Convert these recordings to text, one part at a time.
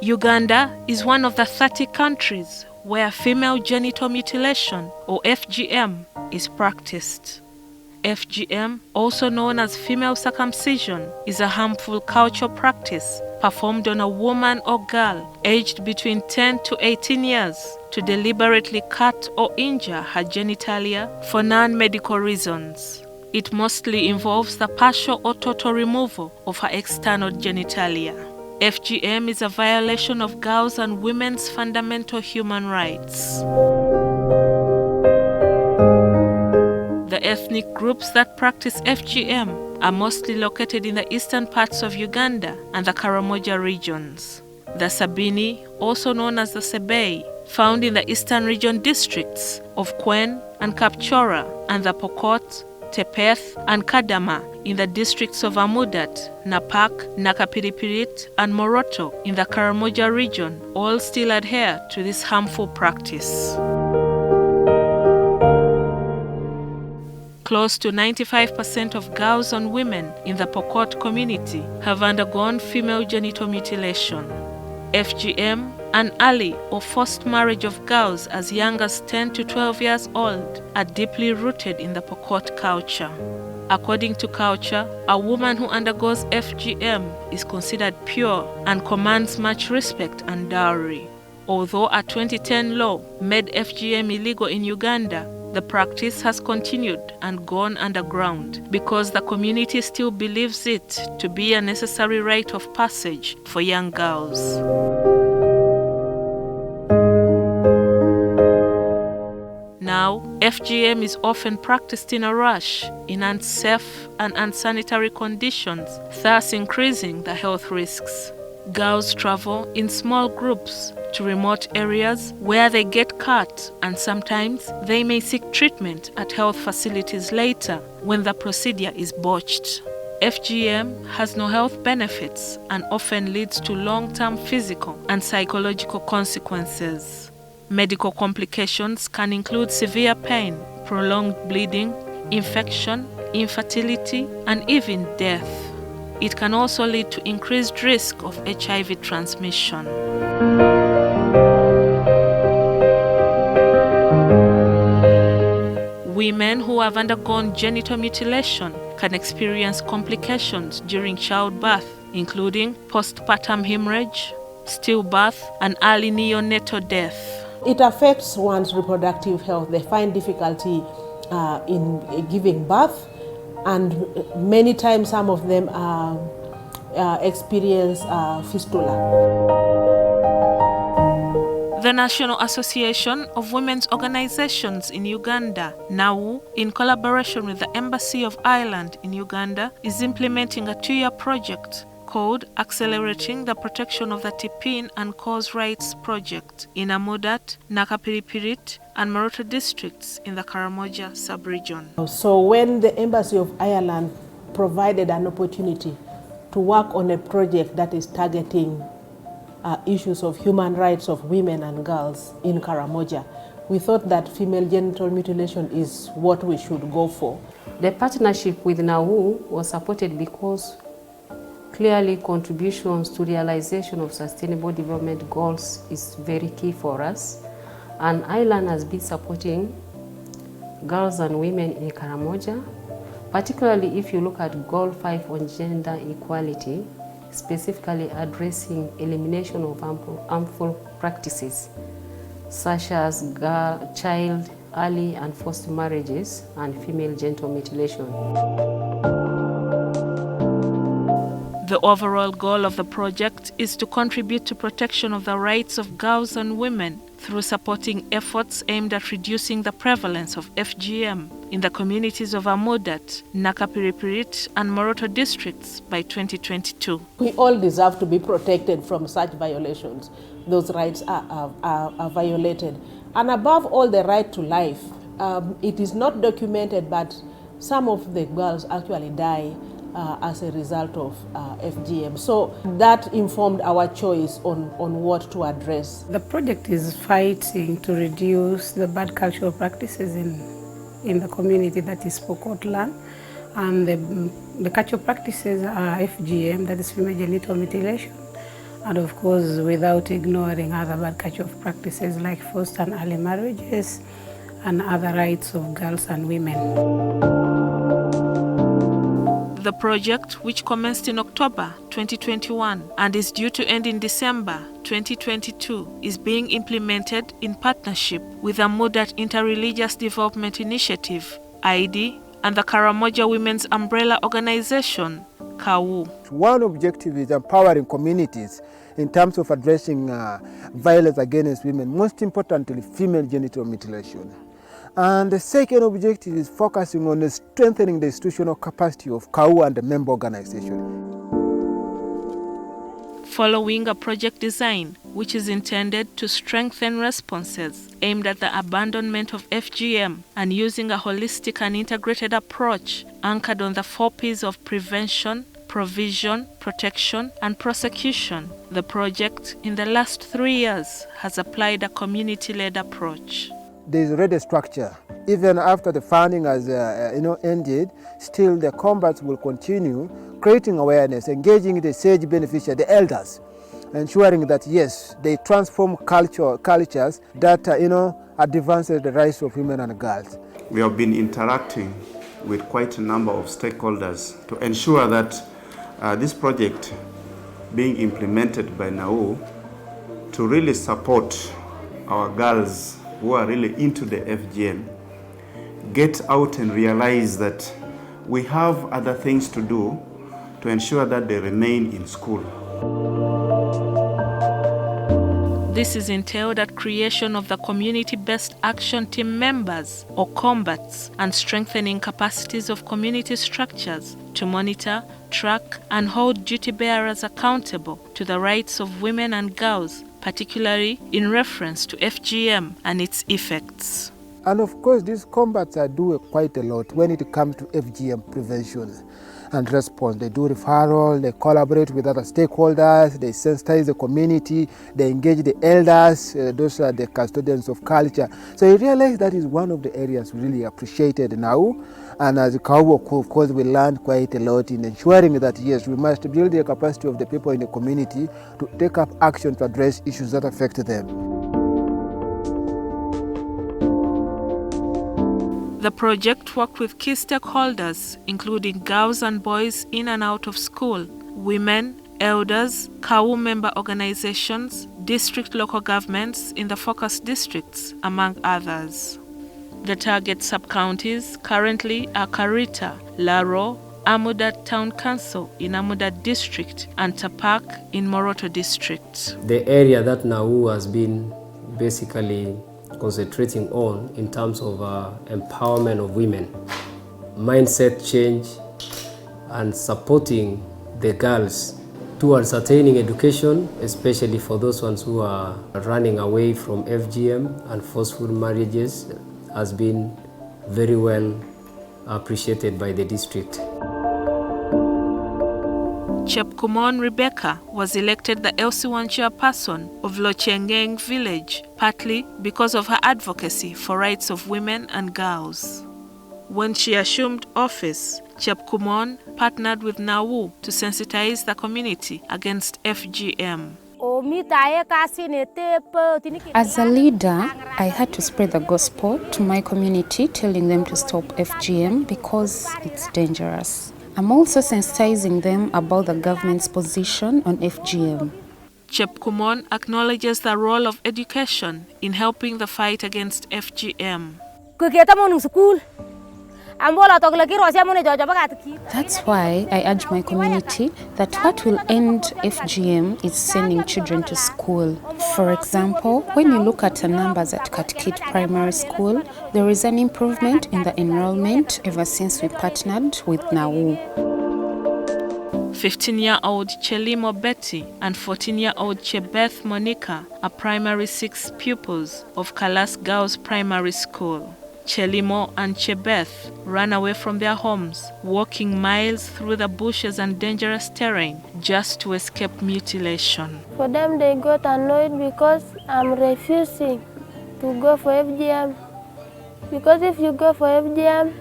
Uganda is one of the 30 countries where female genital mutilation, or FGM, is practiced. FGM, also known as female circumcision, is a harmful cultural practice performed on a woman or girl aged between 10 to 18 years to deliberately cut or injure her genitalia for non-medical reasons. It mostly involves the partial or total removal of her external genitalia. FGM is a violation of girls' and women's fundamental human rights. The ethnic groups that practice FGM are mostly located in the eastern parts of Uganda and the Karamoja regions. The Sabini, also known as the Sebei, found in the eastern region districts of Kwen and Kapchora, and the Pokot, Tepeth and Kadama in the districts of Amudat, Napak, Nakapiripirit and Moroto in the Karamoja region all still adhere to this harmful practice. Close to 95% of girls and women in the Pokot community have undergone female genital mutilation. FGM, an early or forced marriage of girls as young as 10 to 12 years old, are deeply rooted in the Pokot culture. According to culture, a woman who undergoes FGM is considered pure and commands much respect and dowry. Although a 2010 law made FGM illegal in Uganda, the practice has continued and gone underground because the community still believes it to be a necessary rite of passage for young girls. Now, FGM is often practiced in a rush, in unsafe and unsanitary conditions, thus increasing the health risks. Girls travel in small groups to remote areas where they get cut, and sometimes they may seek treatment at health facilities later when the procedure is botched. FGM has no health benefits and often leads to long-term physical and psychological consequences. Medical complications can include severe pain, prolonged bleeding, infection, infertility, and even death. It can also lead to increased risk of HIV transmission. Women who have undergone genital mutilation can experience complications during childbirth, including postpartum hemorrhage, stillbirth, and early neonatal death. It affects one's reproductive health. They find difficulty in giving birth, and many times some of them experience fistula. The National Association of Women's Organizations in Uganda, NAWOU, in collaboration with the Embassy of Ireland in Uganda, is implementing a 2-year project called Accelerating the Protection of the Tipin and Cause Rights Project in Amudat, Nakapiripirit and Moroto districts in the Karamoja sub-region. So when the Embassy of Ireland provided an opportunity to work on a project that is targeting issues of human rights of women and girls in Karamoja, we thought that female genital mutilation is what we should go for. The partnership with NAWOU was supported because clearly contributions to realization of sustainable development goals is very key for us. And Ireland has been supporting girls and women in Karamoja, particularly if you look at Goal 5 on gender equality, specifically addressing elimination of harmful practices such as child, early and forced marriages, and female genital mutilation. The overall goal of the project is to contribute to protection of the rights of girls and women through supporting efforts aimed at reducing the prevalence of FGM in the communities of Amudat, Nakapiripirit and Moroto districts by 2022. We all deserve to be protected from such violations. Those rights are violated. And above all, the right to life. It is not documented, but some of the girls actually die as a result of FGM. So that informed our choice on what to address. The project is fighting to reduce the bad cultural practices in the community that is Pokot land. And the cultural practices are FGM, that is female genital mutilation, and of course without ignoring other bad cultural practices like forced and early marriages and other rights of girls and women. The project, which commenced in October 2021 and is due to end in December 2022, is being implemented in partnership with Amudat Interreligious Development Initiative, AIDI, and the Karamoja Women's Umbrella Organization, KAWUO. One objective is empowering communities in terms of addressing violence against women, most importantly female genital mutilation. And the second objective is focusing on strengthening the institutional capacity of KAWUO and the member organizations. Following a project design which is intended to strengthen responses aimed at the abandonment of FGM and using a holistic and integrated approach anchored on the 4 P's of prevention, provision, protection, and prosecution, the project in the last 3 years has applied a community-led approach. There is already a structure. Even after the funding has ended, still the combats will continue, creating awareness, engaging the sage beneficiaries, the elders, ensuring that yes, they transform cultures that advance the rights of women and girls. We have been interacting with quite a number of stakeholders to ensure that this project being implemented by NAWOU to really support our girls who are really into the FGM, get out and realize that we have other things to do to ensure that they remain in school. This is entailed at creation of the community-based action team members or combats and strengthening capacities of community structures to monitor, track, and hold duty bearers accountable to the rights of women and girls, particularly in reference to FGM and its effects. And of course, these combats do quite a lot when it comes to FGM prevention and response. They do referral, they collaborate with other stakeholders, they sensitize the community, they engage the elders, those are the custodians of culture. So you realize that is one of the areas really appreciated now. And as a KAWUO, of course, we learned quite a lot in ensuring that yes, we must build the capacity of the people in the community to take up action to address issues that affect them. The project worked with key stakeholders, including girls and boys in and out of school, women, elders, KAWUO member organizations, district local governments in the focus districts, among others. The target sub-counties currently are Karita, Laro, Amudat Town Council in Amudat District, and Tapak in Moroto District. The area that NAWOU has been basically concentrating on in terms of empowerment of women, mindset change, and supporting the girls towards attaining education, especially for those ones who are running away from FGM and forceful marriages, has been very well appreciated by the district. Chepkumon Rebecca was elected the LC1 chairperson of Lochengeng village, partly because of her advocacy for rights of women and girls. When she assumed office, Chepkumon partnered with NAWOU to sensitize the community against FGM. As a leader, I had to spread the gospel to my community, telling them to stop FGM because it's dangerous. I'm also sensitizing them about the government's position on FGM. Chepkumon acknowledges the role of education in helping the fight against FGM. That's why I urge my community that what will end FGM is sending children to school. For example, when you look at the numbers at Katkit Primary School, there is an improvement in the enrollment ever since we partnered with NAWOU. 15-year-old Chelimo Betty and 14-year-old Chebeth Monica are primary 6 pupils of Kalas Girls Primary School. Chelimo and Chebeth ran away from their homes, walking miles through the bushes and dangerous terrain just to escape mutilation. For them, they got annoyed because I'm refusing to go for FGM. Because if you go for FGM,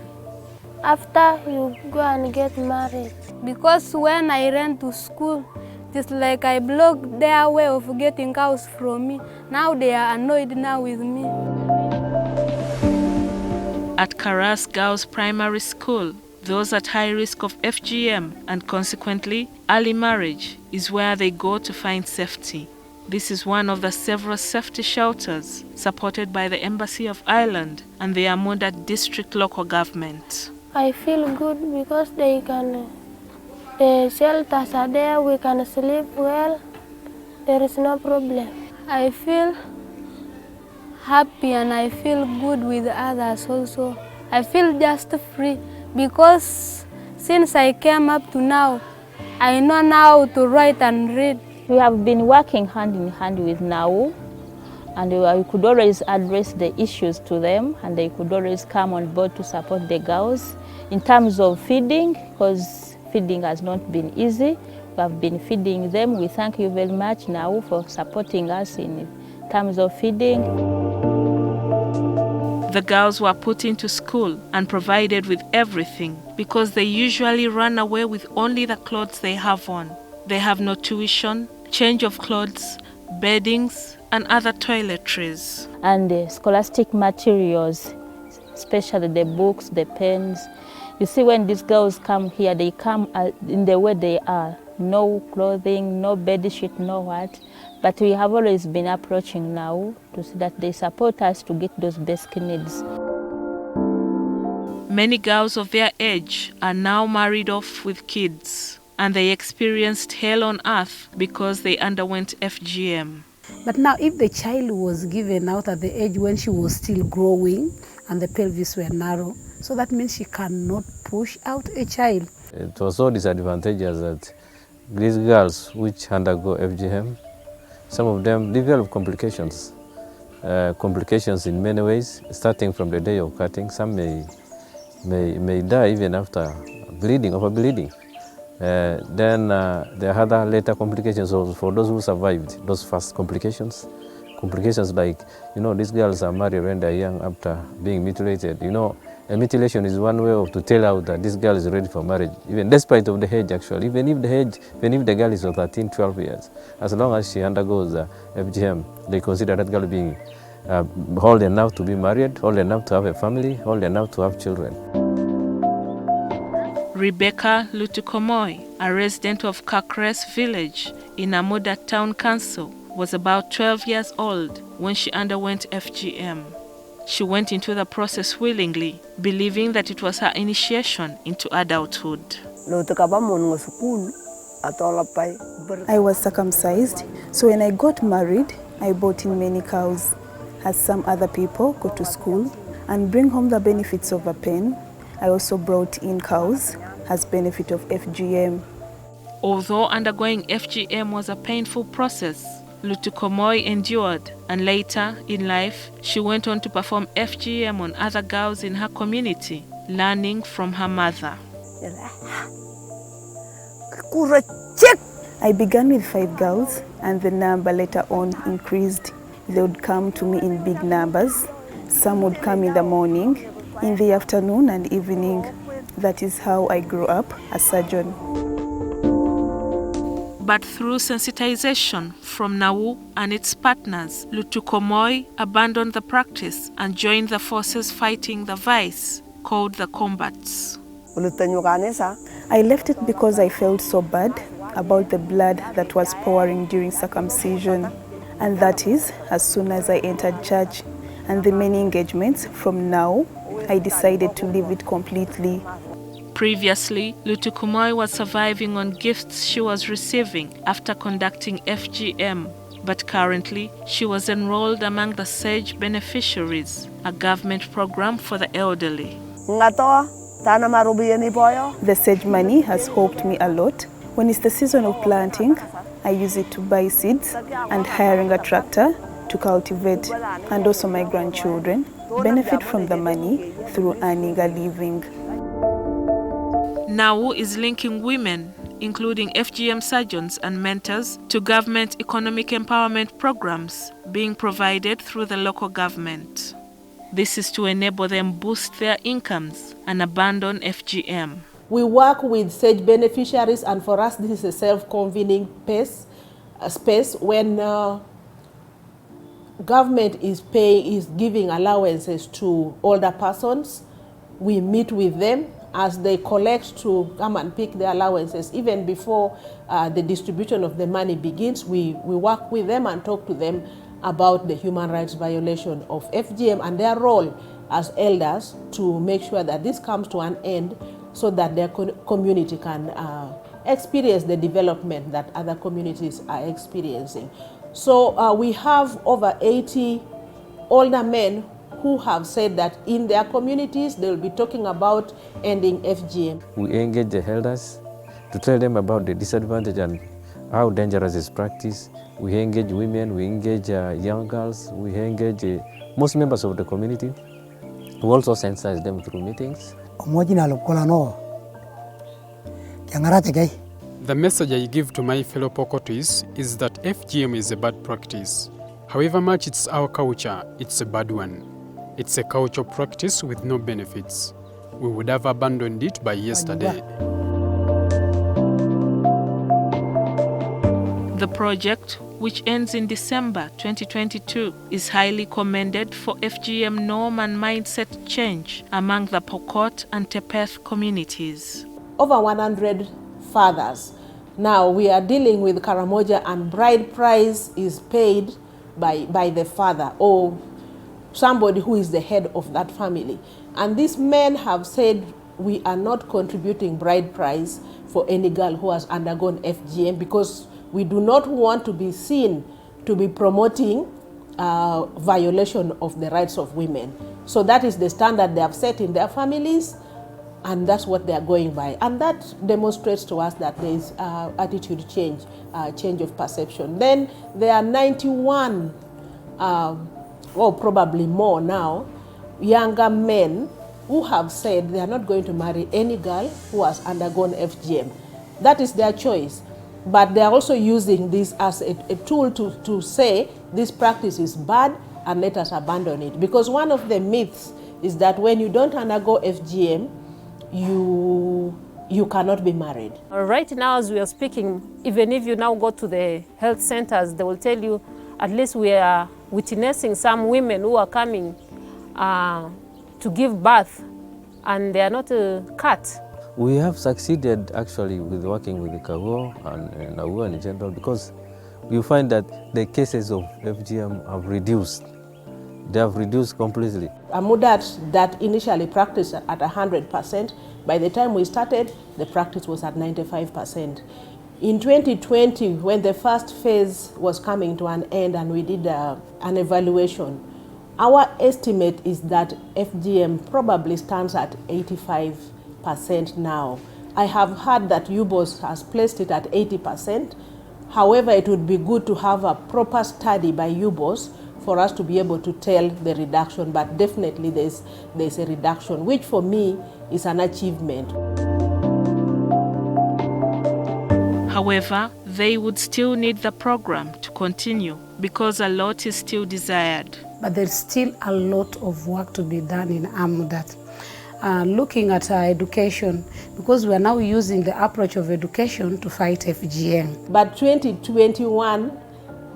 after you go and get married. Because when I ran to school, It's like I blocked their way of getting cows from me. Now they are annoyed now with me. At Karas Girls Primary School, those at high risk of FGM and consequently early marriage is where they go to find safety. This is one of the several safety shelters supported by the Embassy of Ireland and the Amudat District local government. I feel good because the shelters are there, we can sleep well, there is no problem. I feel happy and I feel good with others also. I feel just free because since I came up to now, I know now to write and read. We have been working hand in hand with NAWOU, and we could always address the issues to them, and they could always come on board to support the girls in terms of feeding, because feeding has not been easy. We have been feeding them. We thank you very much, NAWOU, for supporting us in terms of feeding. The girls were put into school and provided with everything because they usually run away with only the clothes they have on. They have no tuition, change of clothes, beddings, and other toiletries. And the scholastic materials, especially the books, the pens. You see, when these girls come here, they come in the way they are. No clothing, no bed sheet, no what. But we have always been approaching NAWOU to see that they support us to get those basic needs. Many girls of their age are now married off with kids, and they experienced hell on earth because they underwent FGM. But now if the child was given out at the age when she was still growing and the pelvis were narrow, so that means she cannot push out a child. It was so disadvantageous that these girls which undergo FGM, some of them develop complications. Complications in many ways, starting from the day of cutting. Some may die even after bleeding, overbleeding. Then there are other later complications also for those who survived those first complications. Complications like, these girls are married when they're young after being mutilated. A mutilation is one way to tell out that this girl is ready for marriage, even despite of the age actually. Even if the girl is of 13, 12 years, as long as she undergoes FGM, they consider that girl being old enough to be married, old enough to have a family, old enough to have children. Rebecca Lutukomoy, a resident of Kakres village in Amudat Town Council, was about 12 years old when she underwent FGM. She went into the process willingly, believing that it was her initiation into adulthood. I was circumcised, so when I got married, I bought in many cows, as some other people go to school and bring home the benefits of a pen. I also brought in cows as benefit of FGM. Although undergoing FGM was a painful process, Lutukomoy endured, and later in life, she went on to perform FGM on other girls in her community, learning from her mother. I began with 5 girls, and the number later on increased. They would come to me in big numbers. Some would come in the morning, in the afternoon and evening. That is how I grew up a surgeon. But through sensitization from NAWOU and its partners, Lutukomoy abandoned the practice and joined the forces fighting the vice called the combats. I left it because I felt so bad about the blood that was pouring during circumcision. And that is, as soon as I entered church and the many engagements from NAWOU, I decided to leave it completely. Previously, Lutukomoy was surviving on gifts she was receiving after conducting FGM, but currently she was enrolled among the SAGE beneficiaries, a government program for the elderly. The SAGE money has helped me a lot. When it's the season of planting, I use it to buy seeds and hiring a tractor to cultivate, and also my grandchildren benefit from the money through earning a living. NAWOU is linking women, including FGM surgeons and mentors, to government economic empowerment programs being provided through the local government. This is to enable them boost their incomes and abandon FGM. We work with SAGE beneficiaries, and for us this is a self-convening space when government is giving allowances to older persons. We meet with them as they collect to come and pick the allowances. Even before the distribution of the money begins, we work with them and talk to them about the human rights violation of FGM and their role as elders to make sure that this comes to an end so that their community can experience the development that other communities are experiencing. So we have over 80 older men who have said that in their communities they will be talking about ending FGM. We engage the elders to tell them about the disadvantage and how dangerous is practice. We engage women, we engage young girls, we engage most members of the community. We also sensitize them through meetings. The message I give to my fellow Pokotis is that FGM is a bad practice. However much it's our culture, it's a bad one. It's a cultural practice with no benefits. We would have abandoned it by yesterday. The project, which ends in December 2022, is highly commended for FGM norm and mindset change among the Pokot and Tepeth communities. Over 100 fathers. Now we are dealing with Karamoja, and bride price is paid by the father or somebody who is the head of that family. And these men have said we are not contributing bride price for any girl who has undergone FGM because we do not want to be seen to be promoting violation of the rights of women. So that is the standard they have set in their families, and that's what they are going by. And that demonstrates to us that there is attitude change, change of perception. Then there are 91, or probably more now, younger men who have said they are not going to marry any girl who has undergone FGM. That is their choice. But they are also using this as a tool to say this practice is bad and let us abandon it. Because one of the myths is that when you don't undergo FGM, you cannot be married. Right now, as we are speaking, even if you now go to the health centers, they will tell you at least we are witnessing some women who are coming to give birth and they are not cut. We have succeeded actually with working with the KAWUO and NAWOU in general because you find that the cases of FGM have reduced. They have reduced completely. Amudat that initially practiced at 100%, by the time we started, the practice was at 95%. In 2020, when the first phase was coming to an end and we did an evaluation, our estimate is that FGM probably stands at 85% now. I have heard that UBOS has placed it at 80%. However, it would be good to have a proper study by UBOS for us to be able to tell the reduction, but definitely there's a reduction, which for me is an achievement. However, they would still need the program to continue because a lot is still desired. But there's still a lot of work to be done in Amudat. Looking at our education, because we are now using the approach of education to fight FGM. But 2021,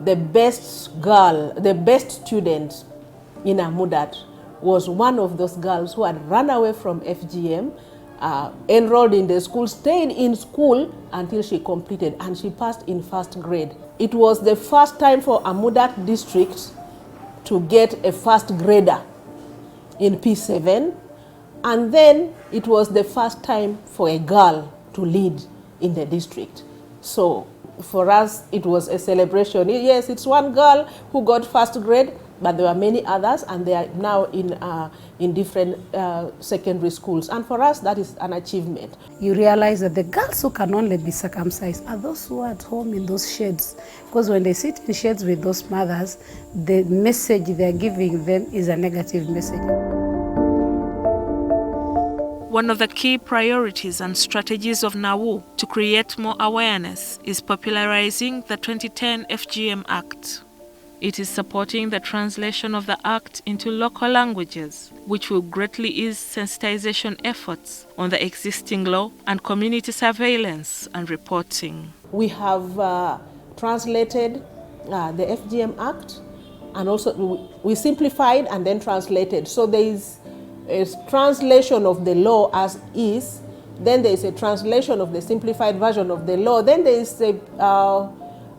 the best girl, the best student in Amudat was one of those girls who had run away from FGM, enrolled in the school, stayed in school until she completed, and she passed in first grade. It was the first time for Amudat district to get a first grader in P7, and then it was the first time for a girl to lead in the district. So for us, it was a celebration. Yes, it's one girl who got first grade, but there were many others, and they are now in different secondary schools. And for us, that is an achievement. You realize that the girls who can only be circumcised are those who are at home in those sheds. Because when they sit in sheds with those mothers, the message they're giving them is a negative message. One of the key priorities and strategies of NAWOU to create more awareness is popularizing the 2010 FGM Act. It is supporting the translation of the Act into local languages, which will greatly ease sensitization efforts on the existing law and community surveillance and reporting. We have translated the FGM Act, and also we simplified and then translated. So there is a translation of the law as is, then there is a translation of the simplified version of the law, then there is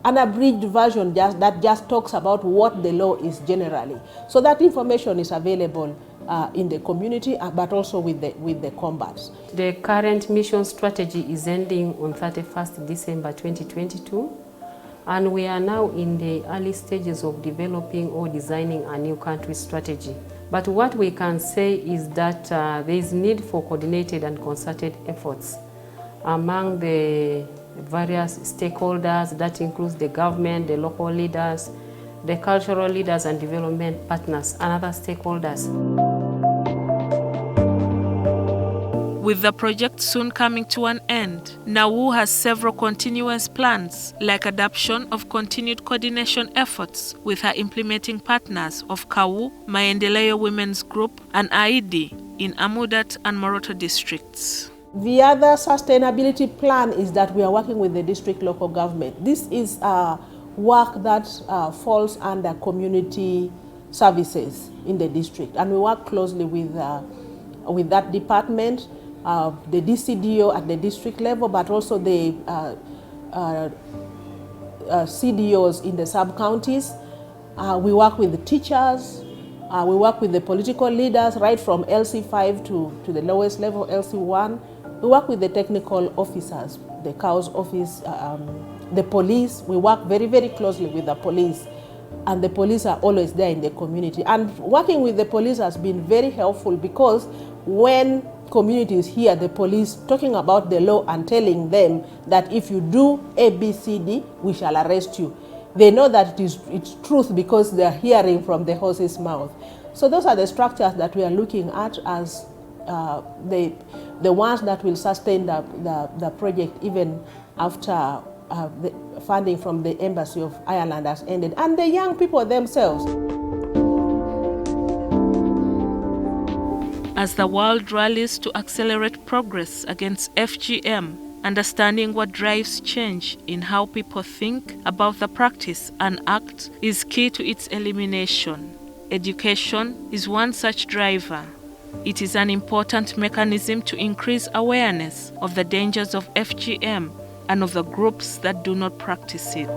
an abridged version that just talks about what the law is generally. So that information is available in the community, but also with the combats. The current mission strategy is ending on 31st December 2022, and we are now in the early stages of developing or designing a new country strategy. But what we can say is that there is need for coordinated and concerted efforts among the various stakeholders. That includes the government, the local leaders, the cultural leaders and development partners, and other stakeholders. With the project soon coming to an end, NAWOU has several continuous plans, like adoption of continued coordination efforts with her implementing partners of KAWUO, Maendeleo Women's Group, and AIDI in Amudat and Moroto districts. The other sustainability plan is that we are working with the district local government. This is work that falls under community services in the district, and we work closely with that department, the DCDO at the district level, but also the CDOs in the sub-counties. We work with the teachers, we work with the political leaders, right from LC5 to the lowest level, LC1. We work with the technical officers, the KAWUO's office, the police. We work very, very closely with the police, and the police are always there in the community. And working with the police has been very helpful, because when communities hear the police talking about the law and telling them that if you do A, B, C, D, we shall arrest you, they know that it's truth, because they're hearing from the horse's mouth. So those are the structures that we are looking at as the ones that will sustain the project even after the funding from the Embassy of Ireland has ended, and the young people themselves. As the world rallies to accelerate progress against FGM, understanding what drives change in how people think about the practice and act is key to its elimination. Education is one such driver. It is an important mechanism to increase awareness of the dangers of FGM and of the groups that do not practice it.